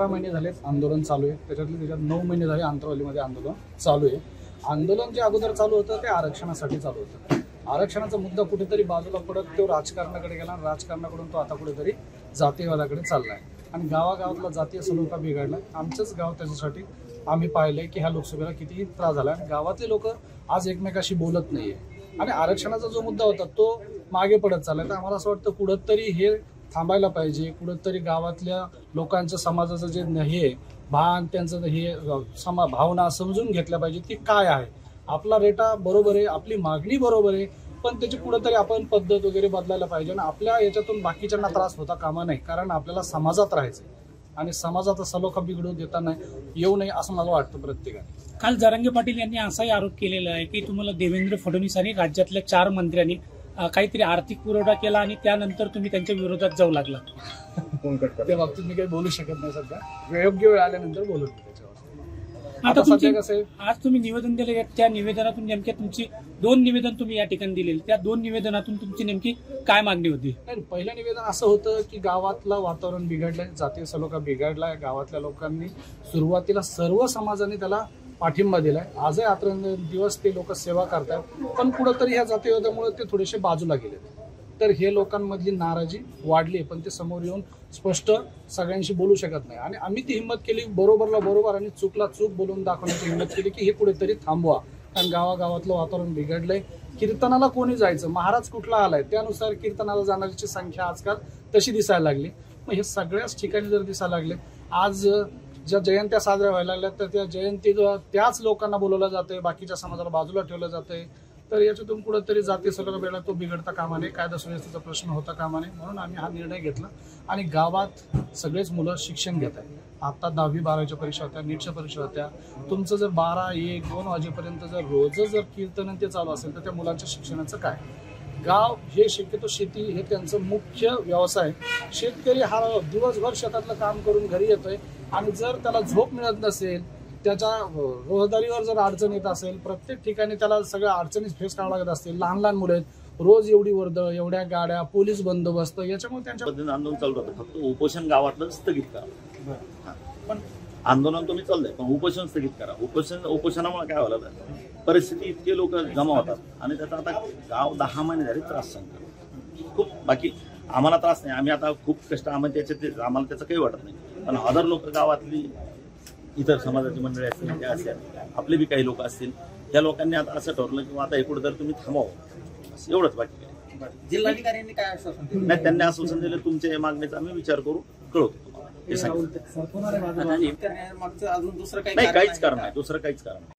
11 महिने झाले आंदोलन चालू आहे, त्याच्यात 9 महिने झाले आंतरवालीमध्ये आंदोलन चालू आहे। आंदोलन जे अगोदर चालू होतं ते आरक्षणासाठी चालू होतं। आरक्षणाचा मुद्दा कुठेतरी बाजूला पडत तो राजकारणाकडे गेला, राजकारणाकडून तो आता कुठेतरी जातीयवादाकडे चाललाय आणि गावागावातला जातीय सलोखा बिघडला। आमचंच गाव त्याच्यासाठी आम्ही पाहिलंय की ह्या लोकसभेला किती त्रास झाला आणि गावातले लोक आज एकमेकाशी बोलत नाहीये आणि आरक्षणाचा जो मुद्दा होता तो मागे पडत चाललाय। तर आम्हाला असं वाटतं कुठंतरी हे थांबायला पाहिजे, कुठंतरी गावातल्या लोकांच्या समाजाचं जे हे भान त्यांचं हे भावना समजून घेतल्या पाहिजे की काय आहे आपला रेटा बरोबर आहे, आपली मागणी बरोबर आहे, पण त्याची कुठंतरी आपण पद्धत वगैरे बदलायला पाहिजे आणि आपल्या याच्यातून बाकीच्यांना त्रास होता कामा नाही, कारण आपल्याला समाजात राहायचं आणि समाजाचा सलोखा बिघडू देता येऊ नये असं मला वाटतं प्रत्येकाने। काल जरांगे पाटील यांनी असाही आरोप केलेला आहे की तुम्हाला देवेंद्र फडणवीस आणि राज्यातल्या 4 मंत्र्यांनी काहीतरी आर्थिक पुरवठा केला आणि त्यानंतर तुम्ही त्यांच्या विरोधात जाऊ लागला। त्या बाबतीत मी काही बोलू शकत नाही, सध्या योग्य वेळ आल्यानंतर बोलू त्याच्यावर। आता सध्या कसं आज तुम्ही निवेदन दिले, त्या निवेदनातून नेमक्या तुमची 2 निवेदन तुम्ही या ठिकाणी दिलेली, त्या 2 निवेदनातून तुमची नेमकी काय मागणी होती? नाही, पहिलं निवेदन असं होतं की गावातलं वातावरण बिघडलंय, जातीय सलोखा बिघडलाय, गावातल्या लोकांनी सुरुवातीला सर्व समाजाने त्याला पाठिंबा दिलाय। आजही दिवस ते लोक सेवा करतात, पण कुठंतरी ह्या जातीयवादामुळे ते थोडेसे बाजूला गेले। तर हे लोकांमधली नाराजी वाढली, पण ते समोर येऊन स्पष्ट सगळ्यांशी बोलू शकत नाही आणि आम्ही ती हिंमत केली, बरोबरला बरोबर आणि चूकला चूक बोलून दाखवण्याची हिंमत केली की हे कुठेतरी थांबवा, कारण गावागावातलं वातावरण बिघडलंय। कीर्तनाला कोणी जायचं, महाराज कुठला आलाय त्यानुसार कीर्तनाला जाणाऱ्याची संख्या आजकाल तशी दिसायला लागली। मग हे सगळ्याच ठिकाणी जर दिसायला लागले, आज ज्या जयंत्या साजऱ्या व्हायला लागल्या तर त्या जयंती त्याच लोकांना बोलवलं जातंय, बाकीच्या समाजाला बाजूला ठेवलं जातंय, तर याच्यातून कुठंतरी जातीय सलोखा वेळा तो बिघडता कामा नये, कायदा सुव्यवस्थेचा प्रश्न होता कामा नये, म्हणून आम्ही हा निर्णय घेतला। आणि गावात सगळेच मुलं शिक्षण घेत आहेत, आता 10वी 12वीच्या परीक्षा होत्या, नीटच्या परीक्षा होत्या, तुमचं जर 12, 1, 2 वाजेपर्यंत जर रोज जर कीर्तन ते चालू असेल तर त्या मुलांच्या शिक्षणाचं काय? गाव हे शक्यतो शेती हे त्यांचं मुख्य व्यवसाय, शेतकरी हा दिवसभर शेतातलं काम करून घरी येतोय आणि जर त्याला झोप मिळत नसेल, त्याच्या रहदारीवर जर अडचण येत असेल, प्रत्येक ठिकाणी त्याला सगळ्या अडचणी फेस करावं लागत असतील, लहान लहान मुलं आहेत, रोज एवढी वर्दळ, एवढ्या गाड्या, पोलीस बंदोबस्त, याच्यामुळे त्यांच्या पद्धतीने आंदोलन चालू होतं। फक्त उपोषण गावातलं स्थगित करा, पण आंदोलन तुम्ही चाललंय, पण उपोषण स्थगित करा। उपोषणामुळे काय व्हायला परिस्थिती इतके लोक जमा होतात आणि त्याचा आता गाव 10 महिने झाले त्रास सांगतात खूप। बाकी आम्हाला त्रास नाही, आम्ही आता खूप कष्ट आम्हाला त्याचं काही वाटत नाही, पण अदर लोक गावातली इतर समाजाची मंडळी असतील, त्या असतील, आपले बी काही लोक असतील, त्या लोकांनी आता असं ठरवलं की आता एकूण तर तुम्ही थांबावं, एवढंच। बाकी काय जिल्हाधिकाऱ्यांनी काय आश्वासन दिलं? नाही, त्यांनी आश्वासन दिलं तुमच्या मागणीचा आम्ही विचार करू, कळवतो तुम्हाला हे सांगितलं। मागचं अजून दुसरं काही नाही, काहीच कारण नाही, दुसरं काहीच कारण नाही।